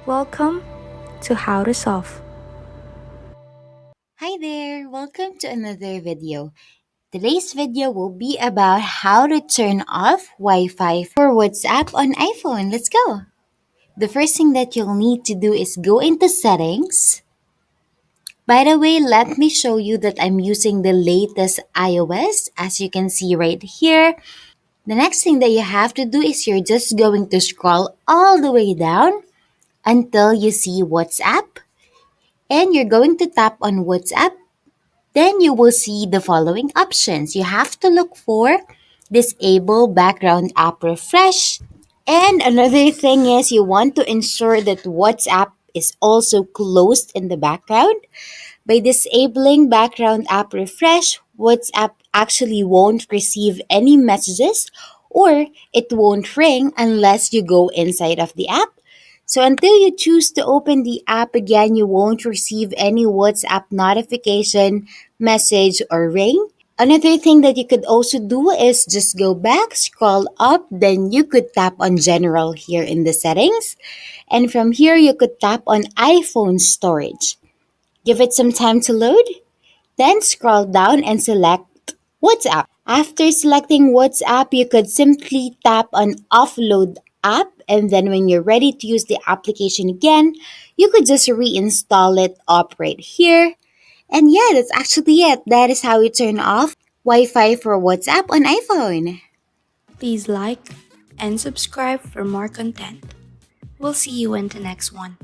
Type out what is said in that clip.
Welcome to How to Solve. Hi there, welcome to another video. Today's video will be about how to turn off Wi-Fi for WhatsApp on iPhone. Let's go. The first thing that you'll need to do is go into settings. By the way, let me show you that I'm using the latest iOS, as you can see right here. The next thing that you have to do is you're just going to scroll all the way down until you see WhatsApp, and you're going to tap on WhatsApp. Then you will see the following options. You have to look for disable background app refresh. And another thing is you want to ensure that WhatsApp is also closed in the background. By disabling background app refresh, WhatsApp actually won't receive any messages or it won't ring unless you go inside of the app. So until you choose to open the app again, you won't receive any WhatsApp notification, message, or ring. Another thing that you could also do is just go back, scroll up, then you could tap on general here in the settings. And from here, you could tap on iPhone storage. Give it some time to load, then scroll down and select WhatsApp. After selecting WhatsApp, you could simply tap on offload app, and then when you're ready to use the application again, you could just reinstall it up right here. And yeah, that's actually it. That is how you turn off Wi-Fi for WhatsApp on iPhone. Please like and subscribe for more content. We'll see you in the next one.